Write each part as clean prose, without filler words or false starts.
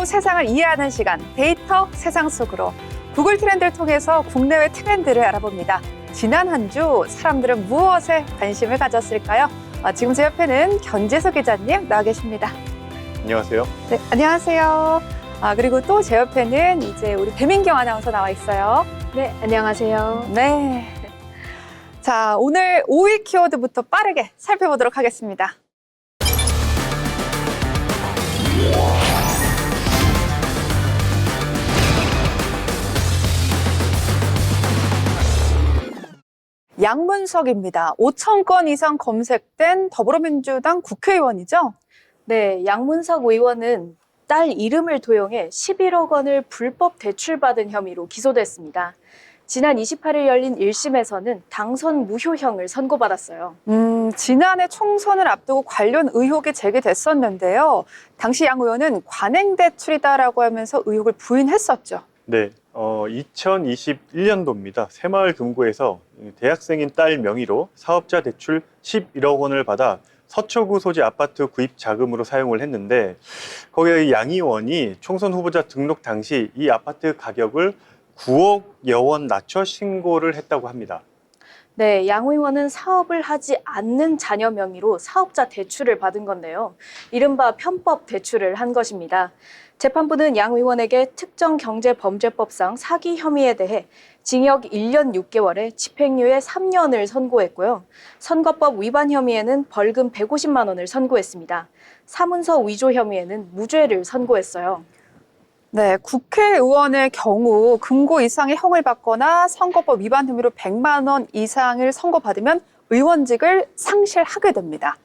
세상을 이해하는 시간, 데이터 세상 속으로 구글 트렌드를 통해서 국내외 트렌드를 알아봅니다. 지난 한 주 사람들은 무엇에 관심을 가졌을까요? 지금 제 옆에는 견재석 기자님 나와 계십니다. 안녕하세요. 네, 안녕하세요. 그리고 또 제 옆에는 이제 우리 배민경 아나운서 나와 있어요. 네, 안녕하세요. 네. 자, 오늘 5위 키워드부터 빠르게 살펴보도록 하겠습니다. 양문석입니다. 5,000건 이상 검색된 더불어민주당 국회의원이죠? 네, 양문석 의원은 딸 이름을 도용해 11억 원을 불법 대출받은 혐의로 기소됐습니다. 지난 28일 열린 1심에서는 당선 무효형을 선고받았어요. 지난해 총선을 앞두고 관련 의혹이 제기됐었는데요. 당시 양 의원은 관행대출이다라고 하면서 의혹을 부인했었죠. 네, 2021년도입니다. 새마을 금고에서 대학생인 딸 명의로 사업자 대출 11억 원을 받아 서초구 소재 아파트 구입 자금으로 사용을 했는데 거기에 양 의원이 총선 후보자 등록 당시 이 아파트 가격을 9억여 원 낮춰 신고를 했다고 합니다. 네, 양 의원은 사업을 하지 않는 자녀 명의로 사업자 대출을 받은 건데요. 이른바 편법 대출을 한 것입니다. 재판부는 양 의원에게 특정경제범죄법상 사기 혐의에 대해 징역 1년 6개월에 집행유예 3년을 선고했고요. 선거법 위반 혐의에는 벌금 150만 원을 선고했습니다. 사문서 위조 혐의에는 무죄를 선고했어요. 네, 국회의원의 경우 금고 이상의 형을 받거나 선거법 위반 혐의로 100만 원 이상을 선고받으면 의원직을 상실하게 됩니다.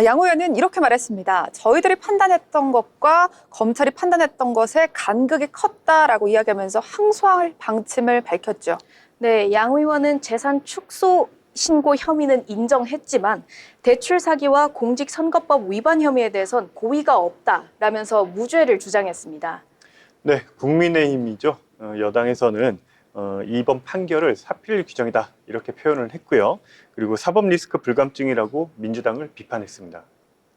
양 의원은 이렇게 말했습니다. 저희들이 판단했던 것과 검찰이 판단했던 것의 간극이 컸다라고 이야기하면서 항소할 방침을 밝혔죠. 네, 양 의원은 재산 축소 신고 혐의는 인정했지만 대출 사기와 공직선거법 위반 혐의에 대해선 고의가 없다라면서 무죄를 주장했습니다. 네, 국민의힘이죠. 여당에서는 이번 판결을 사필 규정이다 이렇게 표현을 했고요. 그리고 사법 리스크 불감증이라고 민주당을 비판했습니다.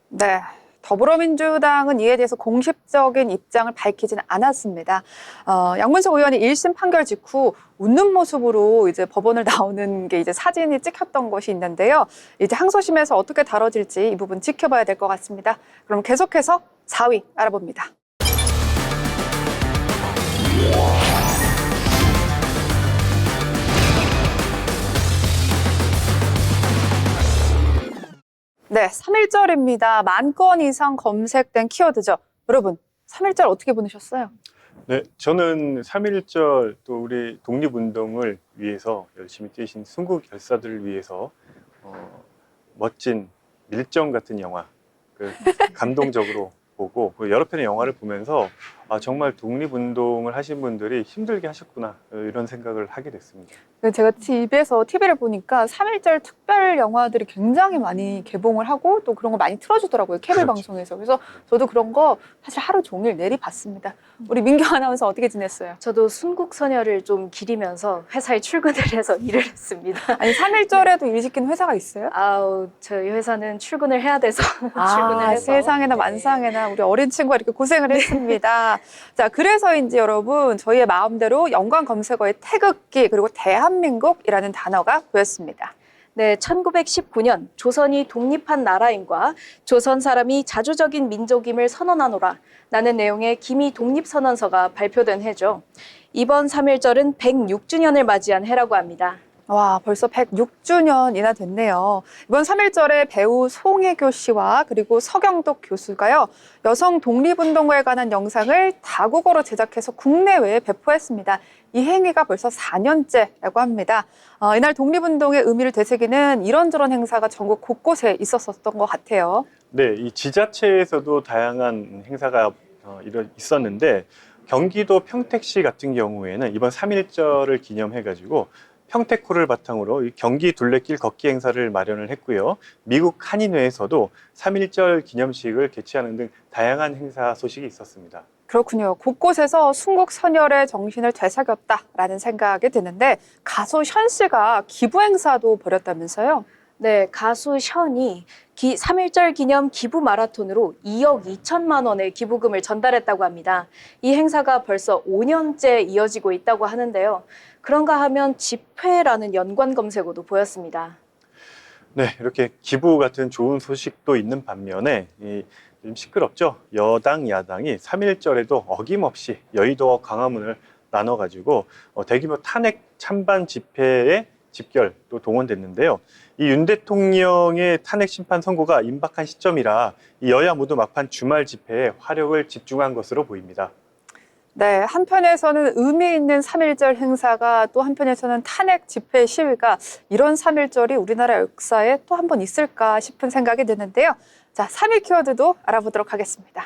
네, 더불어민주당은 이에 대해서 공식적인 입장을 밝히지는 않았습니다. 양문석 의원이 1심 판결 직후 웃는 모습으로 이제 법원을 나오는 게 이제 사진이 찍혔던 것이 있는데요. 이제 항소심에서 어떻게 다뤄질지 이 부분 지켜봐야 될 것 같습니다. 그럼 계속해서 4위 알아봅니다. 네, 3.1절입니다. 10,000건 이상 검색된 키워드죠. 여러분, 3.1절 어떻게 보내셨어요? 네, 저는 3.1절 또 우리 독립운동을 위해서 열심히 뛰신 순국 열사들을 위해서 멋진 밀정 같은 영화, 감동적으로 보고 여러 편의 영화를 보면서 정말 독립운동을 하신 분들이 힘들게 하셨구나 이런 생각을 하게 됐습니다. 제가 TV를 보니까 3.1절 특별 영화들이 굉장히 많이 개봉을 하고 또 그런 거 많이 틀어주더라고요. 케이블 그렇죠. 방송에서. 그래서 저도 그런 거 사실 하루 종일 내리봤습니다. 우리 민경 아나운서 어떻게 지냈어요? 저도 순국선열을 좀 기리면서 회사에 출근을 해서 일을 했습니다. 아니 3.1절에도 일 시키는 회사가 있어요? 저희 회사는 출근을 해야 돼서 출근을 해서. 세상에나 네. 만상에나 우리 어린 친구가 이렇게 고생을 했습니다. 자, 그래서인지 여러분 저희의 마음대로 연관 검색어의 태극기 그리고 대한민국이라는 단어가 보였습니다. 네, 1919년 조선이 독립한 나라임과 조선 사람이 자주적인 민족임을 선언하노라 라는 내용의 기미 독립선언서가 발표된 해죠. 이번 3.1절은 106주년을 맞이한 해라고 합니다. 와, 벌써 106주년이나 됐네요. 이번 3.1절에 배우 송혜교 씨와 그리고 서경덕 교수가요, 여성 독립운동가에 관한 영상을 다국어로 제작해서 국내외에 배포했습니다. 이 행위가 벌써 4년째라고 합니다. 이날 독립운동의 의미를 되새기는 이런저런 행사가 전국 곳곳에 있었던 것 같아요. 네, 이 지자체에서도 다양한 행사가 있었는데 경기도 평택시 같은 경우에는 이번 3.1절을 기념해가지고 평택호를 바탕으로 경기 둘레길 걷기 행사를 마련을 했고요. 미국 한인회에서도 3.1절 기념식을 개최하는 등 다양한 행사 소식이 있었습니다. 그렇군요. 곳곳에서 순국선열의 정신을 되새겼다라는 생각이 드는데 가수 현 씨가 기부 행사도 벌였다면서요? 네, 가수 션이 3.1절 기념 기부 마라톤으로 2억 2천만 원의 기부금을 전달했다고 합니다. 이 행사가 벌써 5년째 이어지고 있다고 하는데요. 그런가 하면 집회라는 연관 검색어도 보였습니다. 네, 이렇게 기부 같은 좋은 소식도 있는 반면에 좀 시끄럽죠. 여당, 야당이 3.1절에도 어김없이 여의도와 광화문을 나눠가지고 대규모 탄핵 찬반 집회에 집결 또 동원됐는데요. 이 윤 대통령의 탄핵 심판 선고가 임박한 시점이라 이 여야 모두 막판 주말 집회에 화력을 집중한 것으로 보입니다. 네, 한편에서는 의미 있는 3.1절 행사가 또 한편에서는 탄핵 집회 시위가 이런 3.1절이 우리나라 역사에 또 한 번 있을까 싶은 생각이 드는데요. 자, 3위 키워드도 알아보도록 하겠습니다.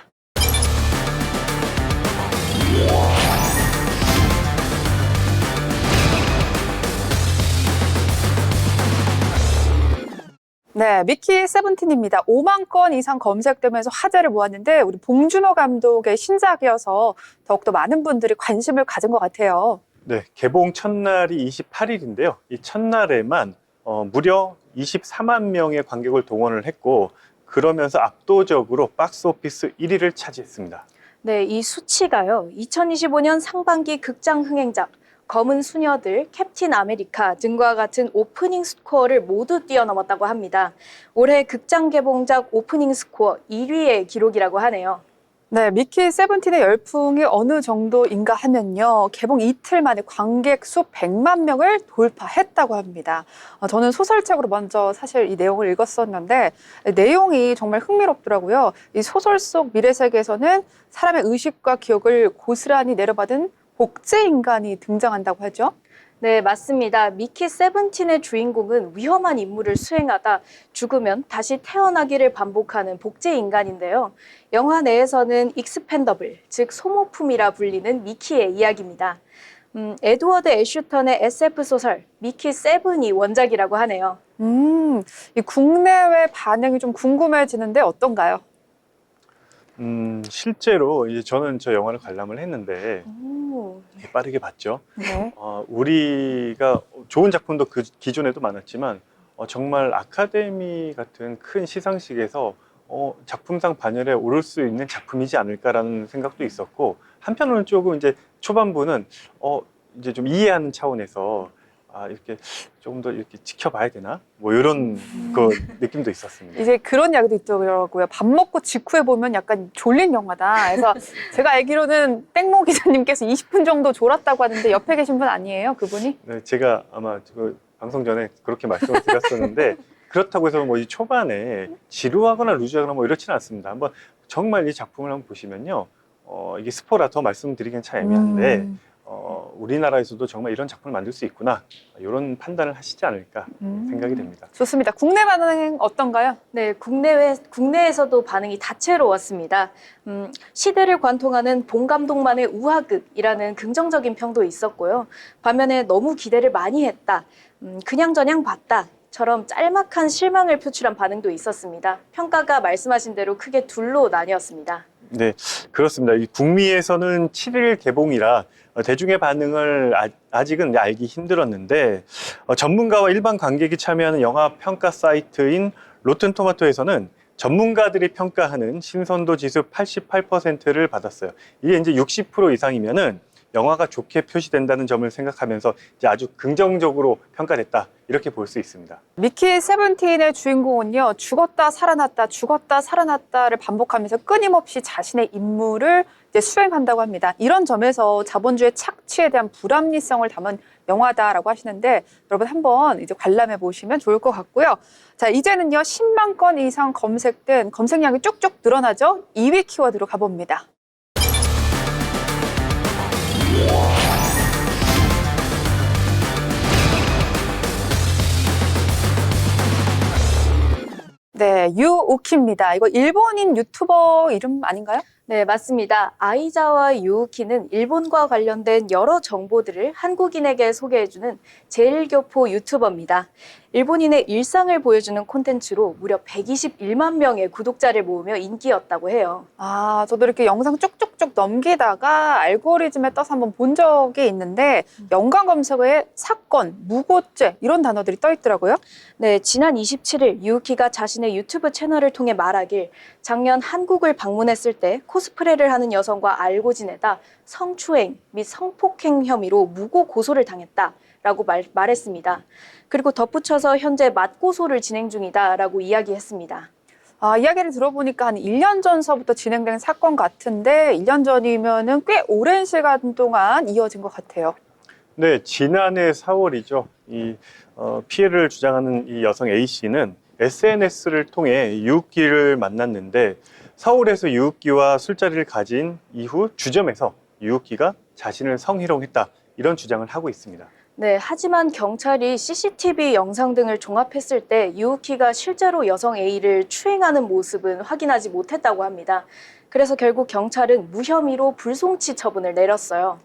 네, 미키 세븐틴입니다. 5만 건 이상 검색되면서 화제를 모았는데 우리 봉준호 감독의 신작이어서 더욱더 많은 분들이 관심을 가진 것 같아요. 네, 개봉 첫날이 28일인데요. 이 첫날에만 무려 24만 명의 관객을 동원을 했고 그러면서 압도적으로 박스오피스 1위를 차지했습니다. 네, 이 수치가요. 2025년 상반기 극장 흥행작 검은 수녀들, 캡틴 아메리카 등과 같은 오프닝 스코어를 모두 뛰어넘었다고 합니다. 올해 극장 개봉작 오프닝 스코어 1위의 기록이라고 하네요. 네, 미키 세븐틴의 열풍이 어느 정도인가 하면요. 개봉 이틀 만에 관객 수 100만 명을 돌파했다고 합니다. 저는 소설책으로 먼저 사실 이 내용을 읽었었는데 내용이 정말 흥미롭더라고요. 이 소설 속 미래 세계에서는 사람의 의식과 기억을 고스란히 내려받은 복제 인간이 등장한다고 하죠. 네, 맞습니다. 미키 세븐틴의 주인공은 위험한 임무를 수행하다 죽으면 다시 태어나기를 반복하는 복제 인간인데요. 영화 내에서는 익스펜더블, 즉 소모품이라 불리는 미키의 이야기입니다. 에드워드 애슈턴의 SF 소설 미키 세븐이 원작이라고 하네요. 이 국내외 반응이 좀 궁금해지는데 어떤가요? 실제로 이제 저는 저 영화를 관람을 했는데 빠르게 봤죠. 네. 우리가 좋은 작품도 그 기존에도 많았지만 정말 아카데미 같은 큰 시상식에서 작품상 반열에 오를 수 있는 작품이지 않을까라는 생각도 있었고 한편으로는 조금 이제 초반부는 이제 좀 이해하는 차원에서 이렇게 조금 더 이렇게 지켜봐야 되나? 뭐 이런 그 느낌도 있었습니다. 이제 그런 이야기도 있더라고요. 밥 먹고 직후에 보면 약간 졸린 영화다. 그래서 제가 알기로는 땡모 기자님께서 20분 정도 졸았다고 하는데 옆에 계신 분 아니에요? 그분이? 네, 제가 아마 그 방송 전에 그렇게 말씀을 드렸었는데 그렇다고 해서 뭐 이 초반에 지루하거나 루즈하거나 뭐 이렇지는 않습니다. 한번 정말 이 작품을 한번 보시면요, 이게 스포라 더 말씀드리기는 참 애매한데 우리나라에서도 정말 이런 작품을 만들 수 있구나 이런 판단을 하시지 않을까 생각이 됩니다. 좋습니다. 국내 반응 어떤가요? 네, 국내에서도 반응이 다채로웠습니다. 시대를 관통하는 봉 감독만의 우화극이라는 긍정적인 평도 있었고요. 반면에 너무 기대를 많이 했다, 그냥저냥 봤다 처럼 짤막한 실망을 표출한 반응도 있었습니다. 평가가 말씀하신 대로 크게 둘로 나뉘었습니다. 네, 그렇습니다. 이 북미에서는 7일 개봉이라 대중의 반응을 아직은 알기 힘들었는데 전문가와 일반 관객이 참여하는 영화 평가 사이트인 로튼토마토에서는 전문가들이 평가하는 신선도 지수 88%를 받았어요. 이게 이제 60% 이상이면은 영화가 좋게 표시된다는 점을 생각하면서 이제 아주 긍정적으로 평가됐다 이렇게 볼 수 있습니다. 미키 세븐틴의 주인공은요, 죽었다 살아났다 죽었다 살아났다를 반복하면서 끊임없이 자신의 임무를 이제 수행한다고 합니다. 이런 점에서 자본주의 착취에 대한 불합리성을 담은 영화다라고 하시는데 여러분 한번 이제 관람해 보시면 좋을 것 같고요. 자, 이제는요 10만 건 이상 검색된 검색량이 쭉쭉 늘어나죠. 2위 키워드로 가봅니다. 네, 네, 유우키입니다. 이거 일본인 유튜버 이름 아닌가요? 네, 맞습니다. 아이자와 유우키는 일본과 관련된 여러 정보들을 한국인에게 소개해주는 제일교포 유튜버입니다. 일본인의 일상을 보여주는 콘텐츠로 무려 121만 명의 구독자를 모으며 인기였다고 해요. 아, 저도 이렇게 영상 쭉쭉쭉 넘기다가 알고리즘에 떠서 한번 본 적이 있는데 연관 검색어에 사건, 무고죄 이런 단어들이 떠 있더라고요. 네, 지난 27일 유우키가 자신의 유튜브 채널을 통해 말하길 작년 한국을 방문했을 때 코스프레를 하는 여성과 알고 지내다 성추행 및 성폭행 혐의로 무고 고소를 당했다라고 말했습니다. 그리고 덧붙여서 현재 맞고소를 진행 중이다라고 이야기했습니다. 아, 이야기를 들어보니까 한 1년 전서부터 진행된 사건 같은데 1년 전이면은 꽤 오랜 시간 동안 이어진 것 같아요. 네, 지난해 4월이죠. 피해를 주장하는 이 여성 A씨는 SNS를 통해 유욱기를 만났는데 서울에서 유욱기와 술자리를 가진 이후 주점에서 유욱기가 자신을 성희롱했다. 이런 주장을 하고 있습니다. 네, 하지만 경찰이 CCTV 영상 등을 종합했을 때 유우키가 실제로 여성 A를 추행하는 모습은 확인하지 못했다고 합니다. 그래서 결국 경찰은 무혐의로 불송치 처분을 내렸어요.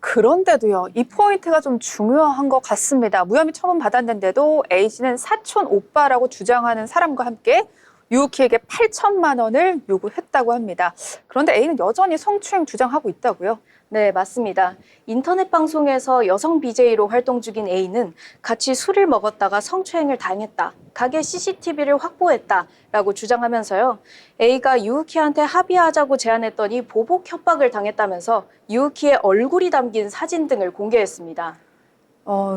그런데도요, 이 포인트가 좀 중요한 것 같습니다. 무혐의 처분 받았는데도 A씨는 사촌 오빠라고 주장하는 사람과 함께 유우키에게 8천만 원을 요구했다고 합니다. 그런데 A는 여전히 성추행 주장하고 있다고요? 네, 맞습니다. 인터넷 방송에서 여성 BJ로 활동 중인 A는 같이 술을 먹었다가 성추행을 당했다. 가게 CCTV를 확보했다라고 주장하면서요. A가 유우키한테 합의하자고 제안했더니 보복 협박을 당했다면서 유우키의 얼굴이 담긴 사진 등을 공개했습니다.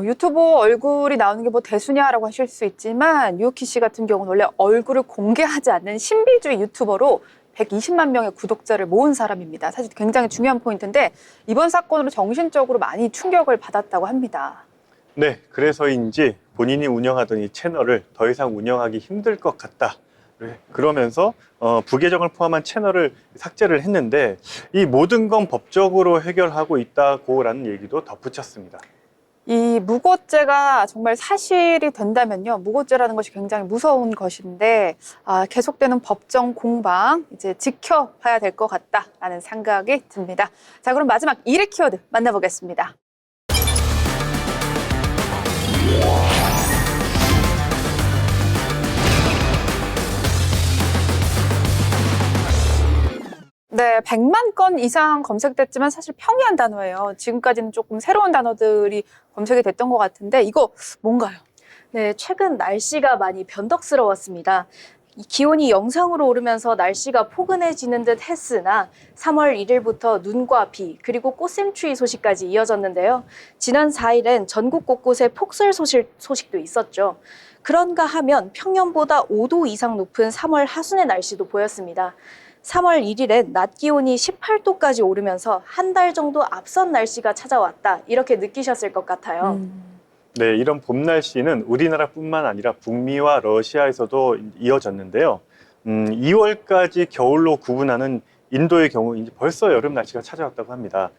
유튜버 얼굴이 나오는 게 뭐 대수냐라고 하실 수 있지만 유우키 씨 같은 경우는 원래 얼굴을 공개하지 않는 신비주의 유튜버로 120만 명의 구독자를 모은 사람입니다. 사실 굉장히 중요한 포인트인데 이번 사건으로 정신적으로 많이 충격을 받았다고 합니다. 네, 그래서인지 본인이 운영하던 이 채널을 더 이상 운영하기 힘들 것 같다. 그러면서 부계정을 포함한 채널을 삭제를 했는데 이 모든 건 법적으로 해결하고 있다고라는 얘기도 덧붙였습니다. 이 무고죄가 정말 사실이 된다면요. 무고죄라는 것이 굉장히 무서운 것인데 계속되는 법정 공방 이제 지켜봐야 될 것 같다라는 생각이 듭니다. 자, 그럼 마지막 1위 키워드 만나보겠습니다. 네, 100만 건 이상 검색됐지만 사실 평이한 단어예요. 지금까지는 조금 새로운 단어들이 검색이 됐던 것 같은데 이거 뭔가요? 네, 최근 날씨가 많이 변덕스러웠습니다. 이 기온이 영상으로 오르면서 날씨가 포근해지는 듯 했으나 3월 1일부터 눈과 비 그리고 꽃샘추위 소식까지 이어졌는데요. 지난 4일엔 전국 곳곳에 폭설 소식도 있었죠. 그런가 하면 평년보다 5도 이상 높은 3월 하순의 날씨도 보였습니다. 3월 1일엔 낮 기온이 18도까지 오르면서 한 달 정도 앞선 날씨가 찾아왔다. 이렇게 느끼셨을 것 같아요. 네, 이런 봄 날씨는 우리나라뿐만 아니라 북미와 러시아에서도 이어졌는데요. 2월까지 겨울로 구분하는 인도의 경우 이제 벌써 여름 날씨가 찾아왔다고 합니다.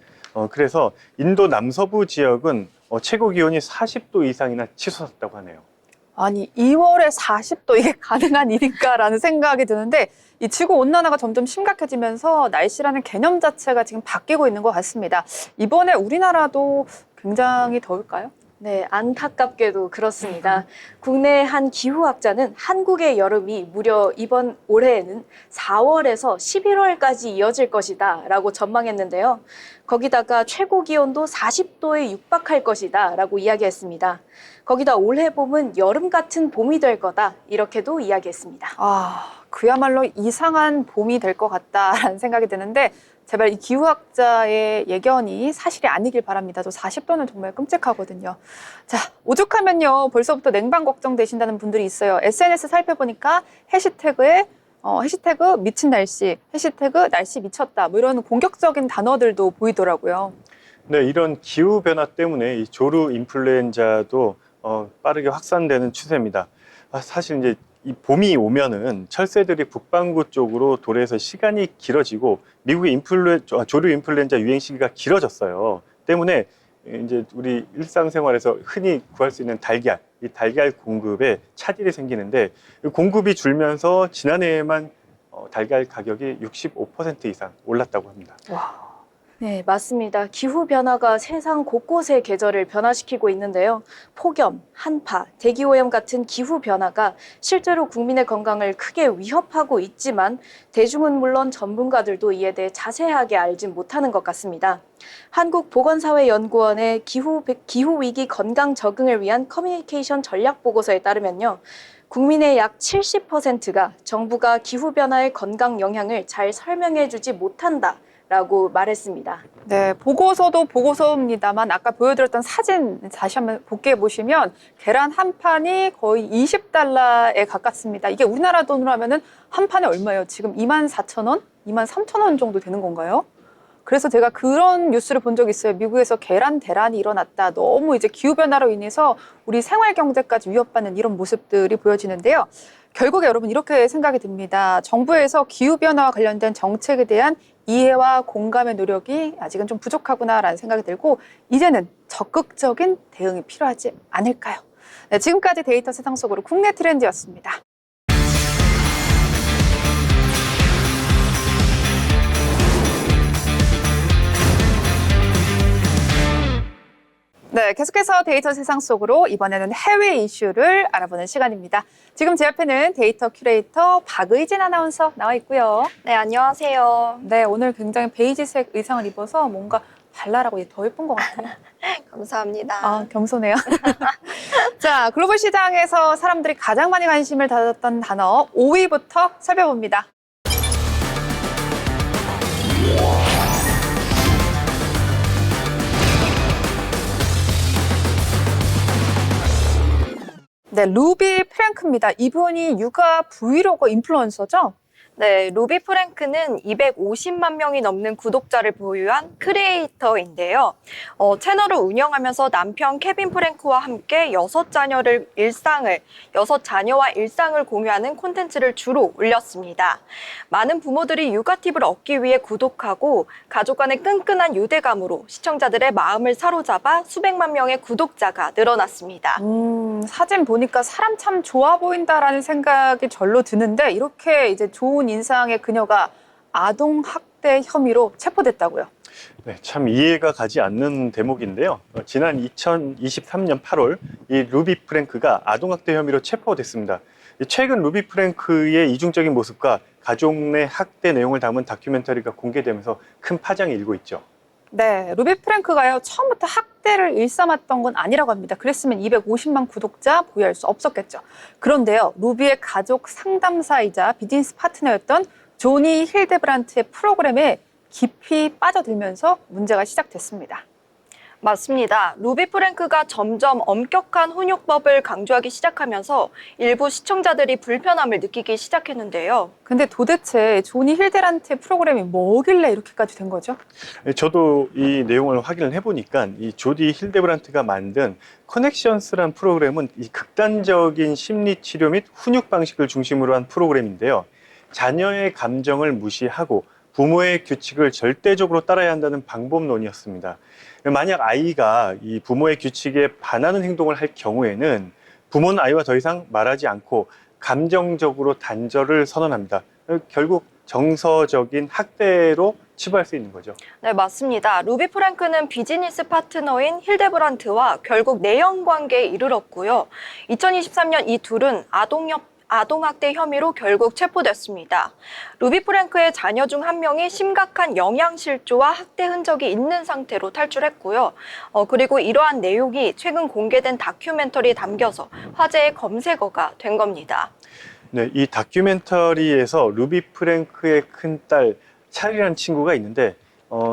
그래서 인도 남서부 지역은 최고 기온이 40도 이상이나 치솟았다고 하네요. 아니 2월에 40도 이게 가능한 일인가라는 생각이 드는데 이 지구 온난화가 점점 심각해지면서 날씨라는 개념 자체가 지금 바뀌고 있는 것 같습니다. 이번에 우리나라도 굉장히 더울까요? 네, 안타깝게도 그렇습니다. 국내 한 기후학자는 한국의 여름이 무려 이번 올해에는 4월에서 11월까지 이어질 것이다 라고 전망했는데요. 거기다가 최고 기온도 40도에 육박할 것이다 라고 이야기했습니다. 거기다 올해 봄은 여름 같은 봄이 될 거다 이렇게도 이야기했습니다. 그야말로 이상한 봄이 될 것 같다라는 생각이 드는데 제발 이 기후학자의 예견이 사실이 아니길 바랍니다. 저 40도는 정말 끔찍하거든요. 자, 오죽하면요. 벌써부터 냉방 걱정되신다는 분들이 있어요. SNS 살펴보니까 해시태그 미친 날씨, 해시태그 날씨 미쳤다. 뭐 이런 공격적인 단어들도 보이더라고요. 네, 이런 기후 변화 때문에 이 조류 인플루엔자도 빠르게 확산되는 추세입니다. 사실 이제 이 봄이 오면은 철새들이 북반구 쪽으로 도래해서 시간이 길어지고 미국의 조류 인플루엔자 유행 시기가 길어졌어요. 때문에 이제 우리 일상생활에서 흔히 구할 수 있는 달걀 이 달걀 공급에 차질이 생기는데 이 공급이 줄면서 지난해에만 달걀 가격이 65% 이상 올랐다고 합니다. 와. 네, 맞습니다. 기후변화가 세상 곳곳의 계절을 변화시키고 있는데요. 폭염, 한파, 대기오염 같은 기후변화가 실제로 국민의 건강을 크게 위협하고 있지만 대중은 물론 전문가들도 이에 대해 자세하게 알진 못하는 것 같습니다. 한국보건사회연구원의 기후위기 건강 적응을 위한 커뮤니케이션 전략보고서에 따르면요. 국민의 약 70%가 정부가 기후변화의 건강 영향을 잘 설명해주지 못한다. 라고 말했습니다. 네, 보고서도 보고서입니다만 아까 보여드렸던 사진 다시 한번 복귀해 보시면 계란 한 판이 거의 20달러에 가깝습니다. 이게 우리나라 돈으로 하면은 한 판에 얼마예요? 지금 24,000원? 23,000원 정도 되는 건가요? 그래서 제가 그런 뉴스를 본 적이 있어요. 미국에서 계란 대란이 일어났다. 너무 이제 기후변화로 인해서 우리 생활 경제까지 위협받는 이런 모습들이 보여지는데요. 결국에 여러분 이렇게 생각이 듭니다. 정부에서 기후변화와 관련된 정책에 대한 이해와 공감의 노력이 아직은 좀 부족하구나라는 생각이 들고 이제는 적극적인 대응이 필요하지 않을까요? 네, 지금까지 데이터 세상 속으로 국내 트렌드였습니다. 네, 계속해서 데이터 세상 속으로 이번에는 해외 이슈를 알아보는 시간입니다. 지금 제 앞에는 데이터 큐레이터 박의진 아나운서 나와 있고요. 네, 안녕하세요. 네, 오늘 굉장히 베이지색 의상을 입어서 뭔가 발랄하고 더 예쁜 것 같아요. 감사합니다. 아, 겸손해요. 자, 글로벌 시장에서 사람들이 가장 많이 관심을 가졌던 단어 5위부터 살펴봅니다. 네, 루비 프랭크입니다. 이분이 육아 브이로거 인플루언서죠? 네, 루비 프랭크는 250만 명이 넘는 구독자를 보유한 크리에이터인데요. 채널을 운영하면서 남편 케빈 프랭크와 함께 6자녀와 일상을 공유하는 콘텐츠를 주로 올렸습니다. 많은 부모들이 육아 팁을 얻기 위해 구독하고 가족 간의 끈끈한 유대감으로 시청자들의 마음을 사로잡아 수백만 명의 구독자가 늘어났습니다. 사진 보니까 사람 참 좋아 보인다라는 생각이 절로 드는데 이렇게 이제 좋은 인상의 그녀가 아동 학대 혐의로 체포됐다고요. 네, 참 이해가 가지 않는 대목인데요. 지난 2023년 8월 이 루비 프랭크가 아동학대 혐의로 체포됐습니다. 최근 루비 프랭크의 이중적인 모습과 가족 내 학대 내용을 담은 다큐멘터리가 공개되면서 큰 파장이 일고 있죠. 네, 루비 프랭크가요 처음부터 학대를 일삼았던 건 아니라고 합니다. 그랬으면 250만 구독자 보유할 수 없었겠죠. 그런데요, 루비의 가족 상담사이자 비즈니스 파트너였던 조니 힐데브란트의 프로그램에 깊이 빠져들면서 문제가 시작됐습니다. 맞습니다. 루비 프랭크가 점점 엄격한 훈육법을 강조하기 시작하면서 일부 시청자들이 불편함을 느끼기 시작했는데요. 근데 도대체 조니 힐데란트의 프로그램이 뭐길래 이렇게까지 된 거죠? 저도 이 내용을 확인을 해보니까 이 조디 힐데브란트가 만든 커넥션스란 프로그램은 이 극단적인 심리 치료 및 훈육 방식을 중심으로 한 프로그램인데요. 자녀의 감정을 무시하고 부모의 규칙을 절대적으로 따라야 한다는 방법론이었습니다. 만약 아이가 이 부모의 규칙에 반하는 행동을 할 경우에는 부모는 아이와 더 이상 말하지 않고 감정적으로 단절을 선언합니다. 결국 정서적인 학대로 치부할 수 있는 거죠. 네, 맞습니다. 루비 프랭크는 비즈니스 파트너인 힐데브란트와 결국 내연 관계에 이르렀고요. 2023년 이 둘은 아동학대 혐의로 결국 체포됐습니다. 루비 프랭크의 자녀 중 한 명이 심각한 영양실조와 학대 흔적이 있는 상태로 탈출했고요. 그리고 이러한 내용이 최근 공개된 다큐멘터리에 담겨서 화제의 검색어가 된 겁니다. 네, 이 다큐멘터리에서 루비 프랭크의 큰딸 찰리라는 친구가 있는데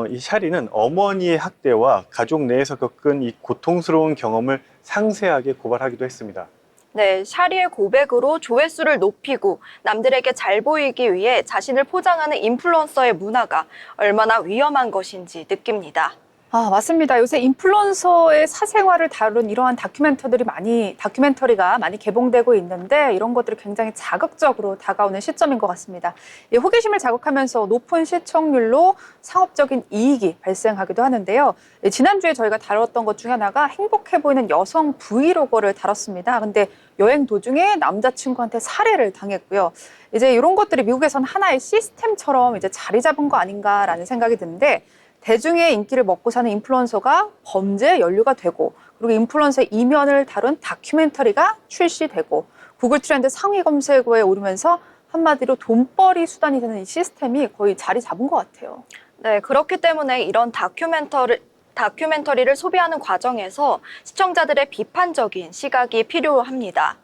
이 찰리는 어머니의 학대와 가족 내에서 겪은 이 고통스러운 경험을 상세하게 고발하기도 했습니다. 네, 샤리의 고백으로 조회수를 높이고 남들에게 잘 보이기 위해 자신을 포장하는 인플루언서의 문화가 얼마나 위험한 것인지 느낍니다. 아, 맞습니다. 요새 인플루언서의 사생활을 다룬 이러한 다큐멘터리가 많이 개봉되고 있는데 이런 것들이 굉장히 자극적으로 다가오는 시점인 것 같습니다. 이 호기심을 자극하면서 높은 시청률로 상업적인 이익이 발생하기도 하는데요. 지난주에 저희가 다뤘던 것 중에 하나가 행복해 보이는 여성 브이로거를 다뤘습니다. 근데 여행 도중에 남자친구한테 살해를 당했고요. 이제 이런 것들이 미국에선 하나의 시스템처럼 이제 자리 잡은 거 아닌가라는 생각이 드는데 대중의 인기를 먹고 사는 인플루언서가 범죄의 연루가 되고 그리고 인플루언서의 이면을 다룬 다큐멘터리가 출시되고 구글 트렌드 상위 검색어에 오르면서 한마디로 돈벌이 수단이 되는 이 시스템이 거의 자리 잡은 것 같아요. 네, 그렇기 때문에 이런 다큐멘터리를 소비하는 과정에서 시청자들의 비판적인 시각이 필요합니다.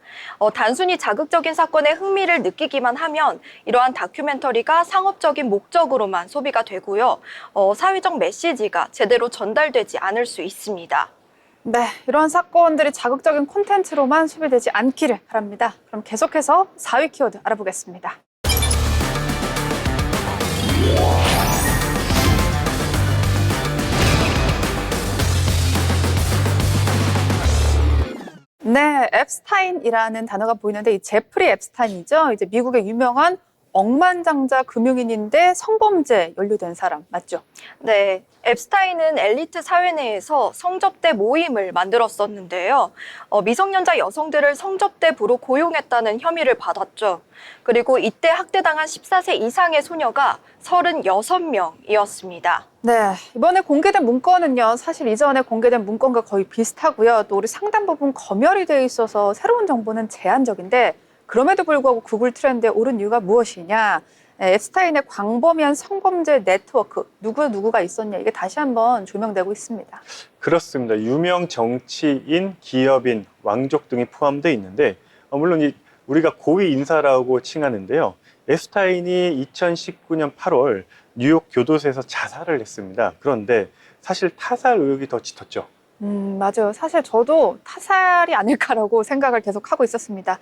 단순히 자극적인 사건에 흥미를 느끼기만 하면 이러한 다큐멘터리가 상업적인 목적으로만 소비가 되고요. 사회적 메시지가 제대로 전달되지 않을 수 있습니다. 네, 이러한 사건들이 자극적인 콘텐츠로만 소비되지 않기를 바랍니다. 그럼 계속해서 4위 키워드 알아보겠습니다. 네, 앱스타인이라는 단어가 보이는데 이 제프리 앱스타인이죠. 이제 미국의 유명한 억만장자 금융인인데 성범죄에 연루된 사람 맞죠? 네, 앱스타인은 엘리트 사회 내에서 성접대 모임을 만들었었는데요. 미성년자 여성들을 성접대부로 고용했다는 혐의를 받았죠. 그리고 이때 학대당한 14세 이상의 소녀가 36명이었습니다. 네, 이번에 공개된 문건은요, 사실 이전에 공개된 문건과 거의 비슷하고요. 또 우리 상당 부분 검열이 돼 있어서 새로운 정보는 제한적인데 그럼에도 불구하고 구글 트렌드에 오른 이유가 무엇이냐? 앱스타인의 광범위한 성범죄 네트워크, 누구가 있었냐, 이게 다시 한번 조명되고 있습니다. 그렇습니다. 유명 정치인, 기업인, 왕족 등이 포함되어 있는데 물론 우리가 고위 인사라고 칭하는데요. 앱스타인이 2019년 8월 뉴욕 교도소에서 자살을 했습니다. 그런데 사실 타살 의혹이 더 짙었죠. 맞아요. 사실 저도 타살이 아닐까라고 생각을 계속 하고 있었습니다.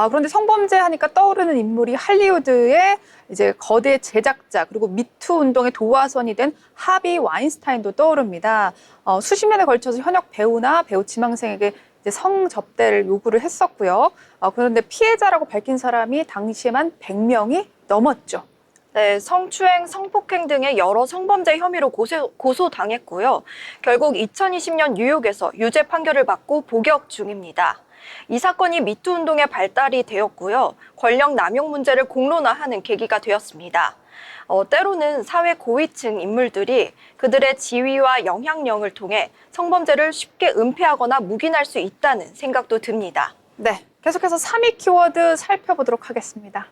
그런데 성범죄 하니까 떠오르는 인물이 할리우드의 이제 거대 제작자 그리고 미투 운동의 도화선이 된 하비 와인스타인도 떠오릅니다. 수십 년에 걸쳐서 현역 배우나 배우 지망생에게 이제 성접대를 요구를 했었고요. 그런데 피해자라고 밝힌 사람이 당시에만 100명이 넘었죠. 네, 성추행, 성폭행 등의 여러 성범죄 혐의로 고소당했고요. 결국 2020년 뉴욕에서 유죄 판결을 받고 복역 중입니다. 이 사건이 미투 운동의 발달이 되었고요. 권력 남용 문제를 공론화하는 계기가 되었습니다. 때로는 사회 고위층 인물들이 그들의 지위와 영향력을 통해 성범죄를 쉽게 은폐하거나 묵인할 수 있다는 생각도 듭니다. 네, 계속해서 3위 키워드 살펴보도록 하겠습니다.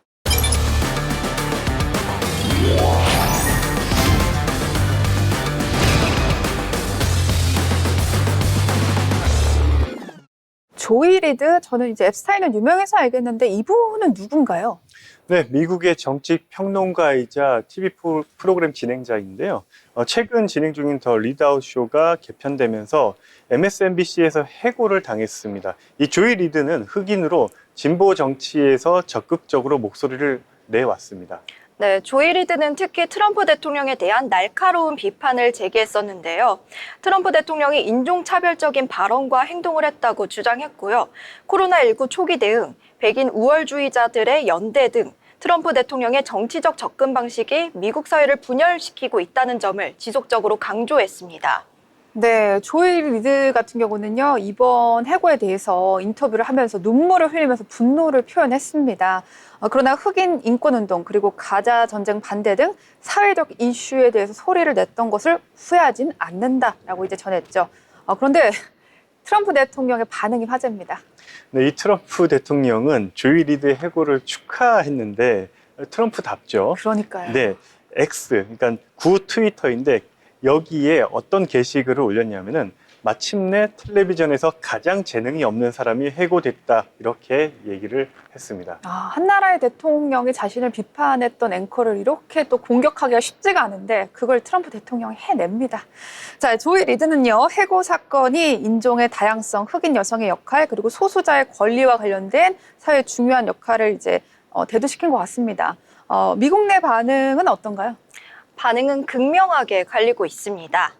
조이 리드, 저는 이제 앱스타인은 유명해서 알겠는데 이분은 누군가요? 네, 미국의 정치 평론가이자 TV 프로그램 진행자인데요. 최근 진행 중인 더 리드아웃 쇼가 개편되면서 MSNBC에서 해고를 당했습니다. 이 조이 리드는 흑인으로 진보 정치에서 적극적으로 목소리를 내왔습니다. 네, 조이 리드는 특히 트럼프 대통령에 대한 날카로운 비판을 제기했었는데요. 트럼프 대통령이 인종차별적인 발언과 행동을 했다고 주장했고요. 코로나19 초기 대응, 백인 우월주의자들의 연대 등 트럼프 대통령의 정치적 접근 방식이 미국 사회를 분열시키고 있다는 점을 지속적으로 강조했습니다. 네, 조이 리드 같은 경우는요, 이번 해고에 대해서 인터뷰를 하면서 눈물을 흘리면서 분노를 표현했습니다. 그러나 흑인 인권운동 그리고 가자 전쟁 반대 등 사회적 이슈에 대해서 소리를 냈던 것을 후회하진 않는다라고 이제 전했죠. 그런데 트럼프 대통령의 반응이 화제입니다. 네, 이 트럼프 대통령은 조이 리드의 해고를 축하했는데 트럼프답죠. 그러니까요. 네, X, 그러니까 구 트위터인데 여기에 어떤 게시글을 올렸냐면은 마침내 텔레비전에서 가장 재능이 없는 사람이 해고됐다 이렇게 얘기를 했습니다. 한 나라의 대통령이 자신을 비판했던 앵커를 이렇게 또 공격하기가 쉽지가 않은데 그걸 트럼프 대통령이 해냅니다. 자, 조이 리드는요, 해고 사건이 인종의 다양성, 흑인 여성의 역할 그리고 소수자의 권리와 관련된 사회 중요한 역할을 이제 대두시킨 것 같습니다. 미국 내 반응은 어떤가요? 반응은 극명하게 갈리고 있습니다.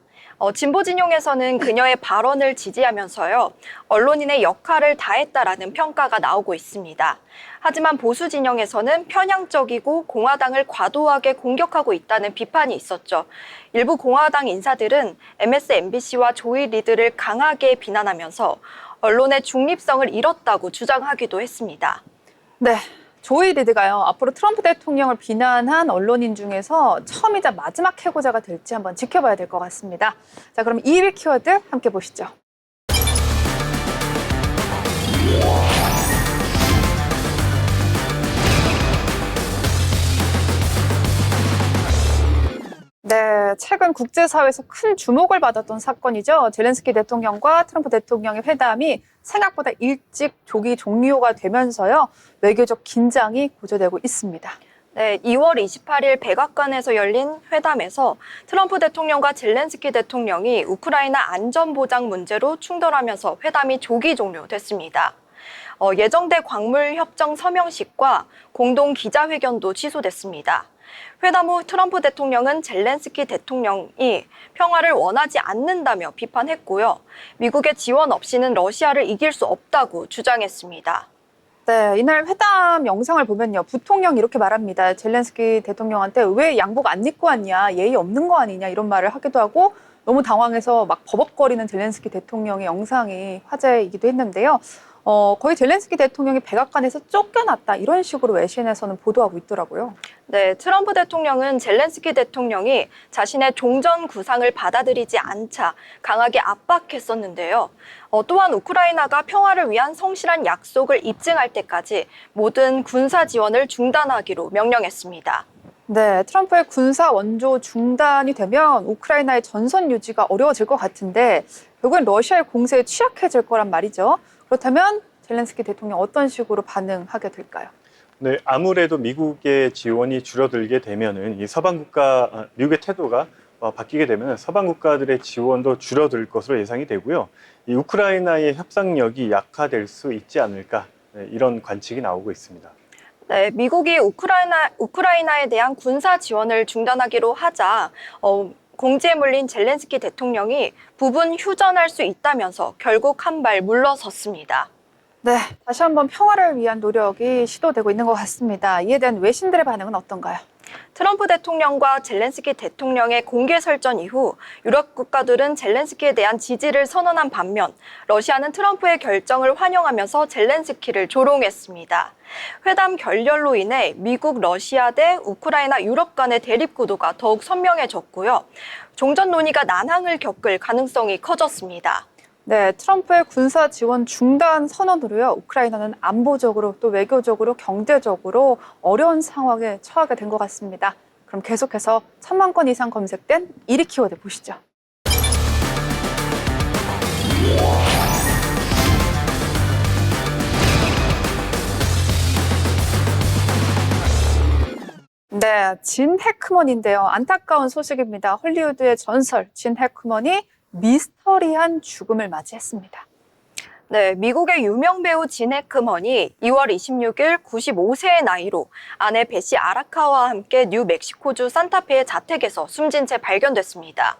진보 진영에서는 그녀의 발언을 지지하면서요, 언론인의 역할을 다했다라는 평가가 나오고 있습니다. 하지만 보수 진영에서는 편향적이고 공화당을 과도하게 공격하고 있다는 비판이 있었죠. 일부 공화당 인사들은 MSNBC와 조이 리드를 강하게 비난하면서 언론의 중립성을 잃었다고 주장하기도 했습니다. 네. 조이 리드가요, 앞으로 트럼프 대통령을 비난한 언론인 중에서 처음이자 마지막 해고자가 될지 한번 지켜봐야 될 것 같습니다. 자, 그럼 2위 키워드 함께 보시죠. 네, 최근 국제사회에서 큰 주목을 받았던 사건이죠. 젤렌스키 대통령과 트럼프 대통령의 회담이 생각보다 일찍 조기 종료가 되면서요, 외교적 긴장이 고조되고 있습니다. 네, 2월 28일 백악관에서 열린 회담에서 트럼프 대통령과 젤렌스키 대통령이 우크라이나 안전보장 문제로 충돌하면서 회담이 조기 종료됐습니다. 예정된 광물협정 서명식과 공동 기자회견도 취소됐습니다. 회담 후 트럼프 대통령은 젤렌스키 대통령이 평화를 원하지 않는다며 비판했고요. 미국의 지원 없이는 러시아를 이길 수 없다고 주장했습니다. 네, 이날 회담 영상을 보면요, 부통령이 이렇게 말합니다. 젤렌스키 대통령한테 왜 양복 안 입고 왔냐, 예의 없는 거 아니냐, 이런 말을 하기도 하고, 너무 당황해서 막 버벅거리는 젤렌스키 대통령의 영상이 화제이기도 했는데요. 거의 젤렌스키 대통령이 백악관에서 쫓겨났다, 이런 식으로 외신에서는 보도하고 있더라고요. 네, 트럼프 대통령은 젤렌스키 대통령이 자신의 종전 구상을 받아들이지 않자 강하게 압박했었는데요. 또한 우크라이나가 평화를 위한 성실한 약속을 입증할 때까지 모든 군사 지원을 중단하기로 명령했습니다. 네, 트럼프의 군사 원조 중단이 되면 우크라이나의 전선 유지가 어려워질 것 같은데, 결국엔 러시아의 공세에 취약해질 거란 말이죠. 그렇다면 젤렌스키 대통령 어떤 식으로 반응하게 될까요? 네, 아무래도 미국의 지원이 줄어들게 되면은 미국의 태도가 바뀌게 되면 서방 국가들의 지원도 줄어들 것으로 예상이 되고요. 이 우크라이나의 협상력이 약화될 수 있지 않을까, 이런 관측이 나오고 있습니다. 네, 미국이 우크라이나에 대한 군사 지원을 중단하기로 하자 공지에 몰린 젤렌스키 대통령이 부분 휴전할 수 있다면서 결국 한 발 물러섰습니다. 네, 다시 한번 평화를 위한 노력이 시도되고 있는 것 같습니다. 이에 대한 외신들의 반응은 어떤가요? 트럼프 대통령과 젤렌스키 대통령의 공개 설전 이후 유럽 국가들은 젤렌스키에 대한 지지를 선언한 반면 러시아는 트럼프의 결정을 환영하면서 젤렌스키를 조롱했습니다. 회담 결렬로 인해 미국, 러시아 대 우크라이나, 유럽 간의 대립 구도가 더욱 선명해졌고요. 종전 논의가 난항을 겪을 가능성이 커졌습니다. 네, 트럼프의 군사 지원 중단 선언으로요, 우크라이나는 안보적으로 또 외교적으로 경제적으로 어려운 상황에 처하게 된 것 같습니다. 그럼 계속해서 1000만 건 이상 검색된 1위 키워드 보시죠. 네, 진 해크먼인데요. 안타까운 소식입니다. 헐리우드의 전설 진 해크먼이 미스터리한 죽음을 맞이했습니다. 네, 미국의 유명 배우 진 해크먼이 2월 26일 95세의 나이로 아내 베시 아라카와 함께 뉴멕시코주 산타페의 자택에서 숨진 채 발견됐습니다.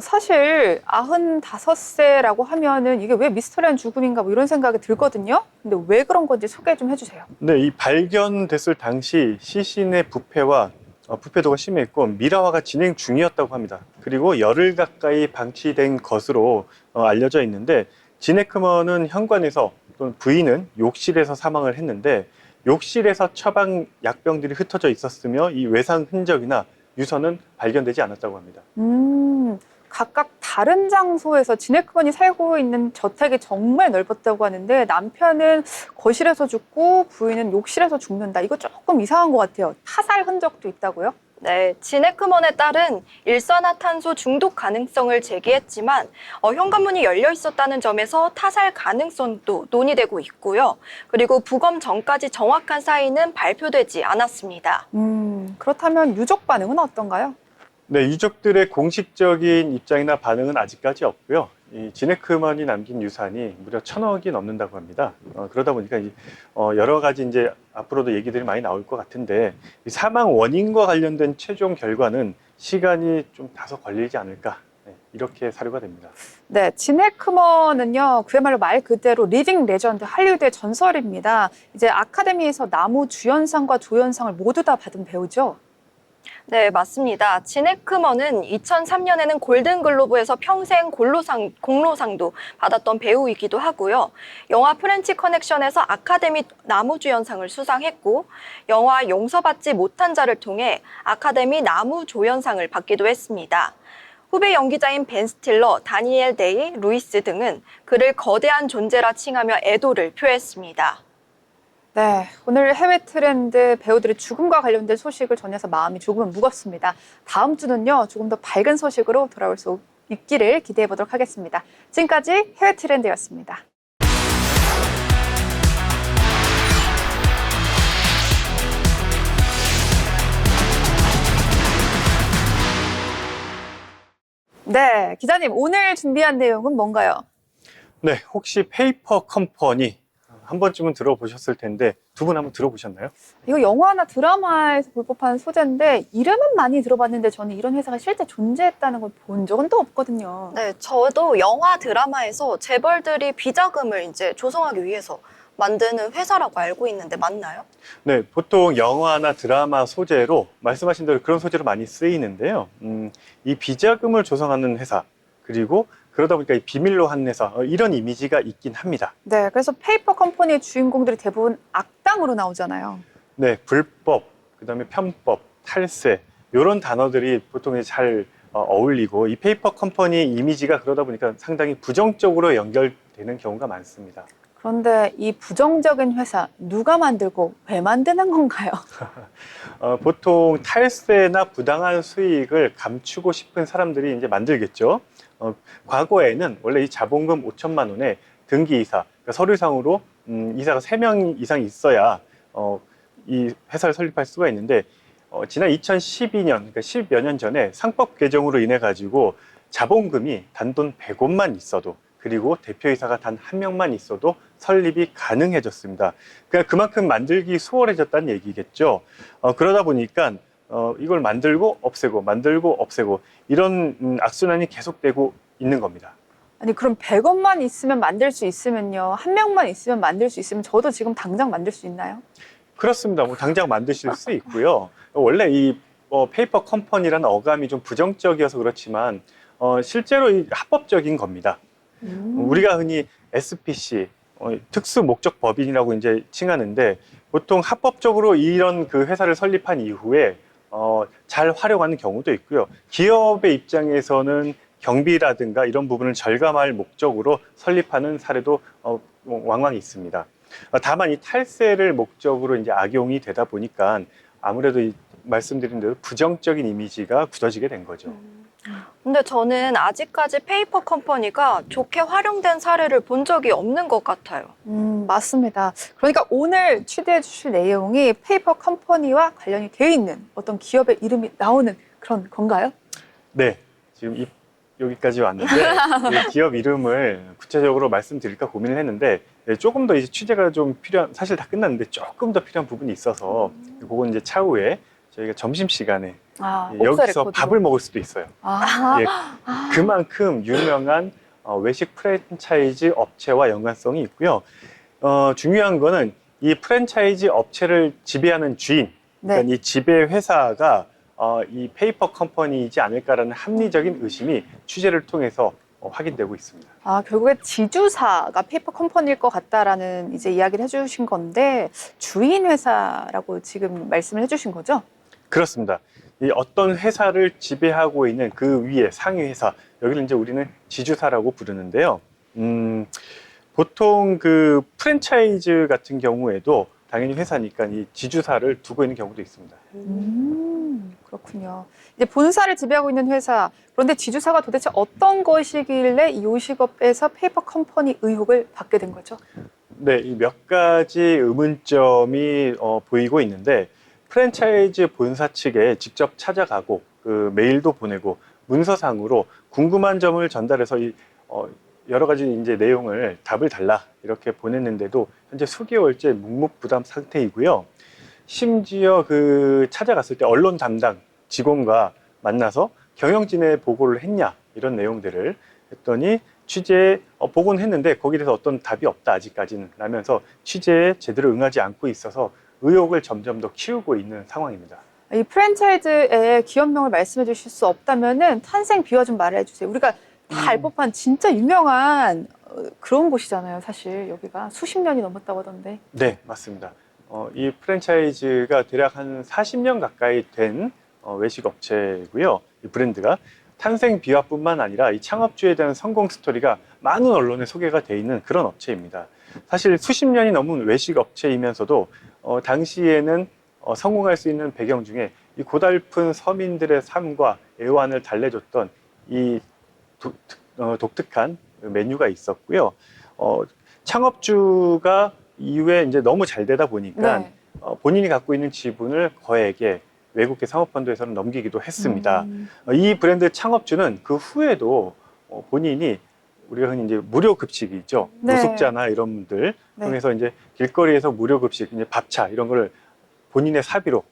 사실 95세라고 하면은 이게 왜 미스터리한 죽음인가 뭐 이런 생각이 들거든요. 근데 왜 그런 건지 소개 좀 해주세요. 네, 이 발견됐을 당시 시신의 부패도가 심했고 미라화가 진행 중이었다고 합니다. 그리고 열흘 가까이 방치된 것으로 알려져 있는데, 진 해크먼은 현관에서 또는 부인은 욕실에서 사망을 했는데, 욕실에서 처방 약병들이 흩어져 있었으며 이 외상 흔적이나 유서는 발견되지 않았다고 합니다. 각각 다른 장소에서 진 해크먼이 살고 있는 저택이 정말 넓었다고 하는데, 남편은 거실에서 죽고 부인은 욕실에서 죽는다. 이거 조금 이상한 것 같아요. 타살 흔적도 있다고요? 네, 진 해크먼의 딸은 일산화탄소 중독 가능성을 제기했지만 현관문이 열려 있었다는 점에서 타살 가능성도 논의되고 있고요. 그리고 부검 전까지 정확한 사인은 발표되지 않았습니다. 그렇다면 유족 반응은 어떤가요? 네, 유족들의 공식적인 입장이나 반응은 아직까지 없고요. 이 진 해크먼이 남긴 유산이 무려 1,000억이 넘는다고 합니다. 그러다 보니까 여러 가지 이제 앞으로도 얘기들이 많이 나올 것 같은데, 이 사망 원인과 관련된 최종 결과는 시간이 좀 다소 걸리지 않을까, 이렇게 사료가 됩니다. 네, 진해크머는요, 그야말로 말 그대로 리빙 레전드, 할리우드의 전설입니다. 이제 아카데미에서 나무 주연상과 조연상을 모두 다 받은 배우죠. 네, 맞습니다. 진해크먼은 2003년에는 골든글로브에서 평생 공로상도 받았던 배우이기도 하고요. 영화 프렌치 커넥션에서 아카데미 나무주연상을 수상했고, 영화 용서받지 못한 자를 통해 아카데미 나무조연상을 받기도 했습니다. 후배 연기자인 벤 스틸러, 다니엘 데이, 루이스 등은 그를 거대한 존재라 칭하며 애도를 표했습니다. 네, 오늘 해외 트렌드 배우들의 죽음과 관련된 소식을 전해서 마음이 조금은 무겁습니다. 다음 주는요, 조금 더 밝은 소식으로 돌아올 수 있기를 기대해 보도록 하겠습니다. 지금까지 해외 트렌드였습니다. 네, 기자님, 오늘 준비한 내용은 뭔가요? 네, 혹시 페이퍼 컴퍼니 한 번쯤은 들어보셨을 텐데 두 분 한번 들어보셨나요? 이거 영화나 드라마에서 볼 법한 소재인데 이름은 많이 들어봤는데 저는 이런 회사가 실제 존재했다는 걸 본 적은 또 없거든요. 네, 저도 영화 드라마에서 재벌들이 비자금을 이제 조성하기 위해서 만드는 회사라고 알고 있는데 맞나요? 네, 보통 영화나 드라마 소재로 말씀하신 대로 그런 소재로 많이 쓰이는데요. 이 비자금을 조성하는 회사, 그리고 그러다 보니까 이 비밀로 한 회사, 이런 이미지가 있긴 합니다. 네, 그래서 페이퍼 컴퍼니의 주인공들이 대부분 악당으로 나오잖아요. 네, 불법, 그다음에 편법, 탈세 이런 단어들이 보통 잘 어울리고 이 페이퍼 컴퍼니 이미지가 그러다 보니까 상당히 부정적으로 연결되는 경우가 많습니다. 그런데 이 부정적인 회사 누가 만들고 왜 만드는 건가요? 보통 탈세나 부당한 수익을 감추고 싶은 사람들이 이제 만들겠죠. 과거에는 원래 이 자본금 5천만 원에 등기이사, 그러니까 서류상으로 이사가 3명 이상 있어야 이 회사를 설립할 수가 있는데 지난 2012년, 그러니까 10여 년 전에 상법 개정으로 인해 가지고 자본금이 단돈 100원만 있어도, 그리고 대표이사가 단 1명만 있어도 설립이 가능해졌습니다. 그러니까 그만큼 만들기 수월해졌다는 얘기겠죠. 그러다 보니까 이걸 만들고 없애고 만들고 없애고 이런 악순환이 계속되고 있는 겁니다. 아니 그럼 100원만 있으면 만들 수 있으면요. 1명만 있으면 만들 수 있으면 저도 지금 당장 만들 수 있나요? 그렇습니다. 뭐 당장 만드실 수 있고요. 원래 이 페이퍼 컴퍼니라는 어감이 좀 부정적이어서 그렇지만 실제로 이 합법적인 겁니다. 우리가 흔히 SPC, 특수 목적 법인이라고 이제 칭하는데 보통 합법적으로 이런 그 회사를 설립한 이후에 잘 활용하는 경우도 있고요. 기업의 입장에서는 경비라든가 이런 부분을 절감할 목적으로 설립하는 사례도 왕왕 있습니다. 다만 이 탈세를 목적으로 이제 악용이 되다 보니까 아무래도 말씀드린 대로 부정적인 이미지가 굳어지게 된 거죠. 근데 저는 아직까지 페이퍼 컴퍼니가 좋게 활용된 사례를 본 적이 없는 것 같아요. 맞습니다. 그러니까 오늘 취재해 주실 내용이 페이퍼 컴퍼니와 관련이 되어 있는 어떤 기업의 이름이 나오는 그런 건가요? 네, 지금 여기까지 왔는데 이 기업 이름을 구체적으로 말씀드릴까 고민을 했는데 조금 더 이제 취재가 좀 필요한, 사실 다 끝났는데 조금 더 필요한 부분이 있어서 그건 이제 차후에 저희가 점심시간에 여기서 밥을 먹을 수도 있어요. 그만큼 유명한 외식 프랜차이즈 업체와 연관성이 있고요. 중요한 거는 이 프랜차이즈 업체를 지배하는 주인, 그러니까 이 지배 회사가 이 페이퍼 컴퍼니이지 않을까라는 합리적인 의심이 취재를 통해서 확인되고 있습니다. 결국에 지주사가 페이퍼 컴퍼니일 것 같다라는 이제 이야기를 해주신 건데 주인 회사라고 지금 말씀을 해주신 거죠? 그렇습니다. 이 어떤 회사를 지배하고 있는 그 위에 상위 회사, 여기를 이제 우리는 지주사라고 부르는데요. 보통 그 프랜차이즈 같은 경우에도 당연히 회사니까 이 지주사를 두고 있는 경우도 있습니다. 그렇군요. 이제 본사를 지배하고 있는 회사, 그런데 지주사가 도대체 어떤 것이길래 이 요식업에서 페이퍼 컴퍼니 의혹을 받게 된 거죠? 네, 이 몇 가지 의문점이 보이고 있는데 프랜차이즈 본사 측에 직접 찾아가고 그 메일도 보내고 문서상으로 궁금한 점을 전달해서 여러 가지 이제 내용을 답을 달라 이렇게 보냈는데도 현재 수개월째 묵묵부답 상태이고요. 심지어 그 찾아갔을 때 언론 담당 직원과 만나서 경영진에 보고를 했냐 이런 내용들을 했더니 취재에 보고는 했는데 거기에 대해서 어떤 답이 없다 아직까지는 라면서 취재에 제대로 응하지 않고 있어서 의혹을 점점 더 키우고 있는 상황입니다. 이 프랜차이즈의 기업명을 말씀해 주실 수 없다면은 탄생 비화 좀 말해 주세요. 우리가 다 알 법한 진짜 유명한 그런 곳이잖아요. 사실 여기가 수십 년이 넘었다고 하던데. 네, 맞습니다. 이 프랜차이즈가 대략 한 40년 가까이 된 외식 업체고요. 이 브랜드가 탄생 비화뿐만 아니라 이 창업주에 대한 성공 스토리가 많은 언론에 소개가 돼 있는 그런 업체입니다. 사실 수십 년이 넘은 외식 업체이면서도 당시에는 성공할 수 있는 배경 중에 이 고달픈 서민들의 삶과 애환을 달래줬던 이 독특한 메뉴가 있었고요. 창업주가 이후에 이제 너무 잘 되다 보니까 네. 본인이 갖고 있는 지분을 거액의 외국계 사모펀드에서는 넘기기도 했습니다. 이 브랜드 창업주는 그 후에도 본인이 우리가 흔히 이제 무료 급식이 있죠. 네. 노숙자나 이런 분들 네. 통해서 이제 길거리에서 무료 급식, 이제 밥차 이런 거를 본인의 사비로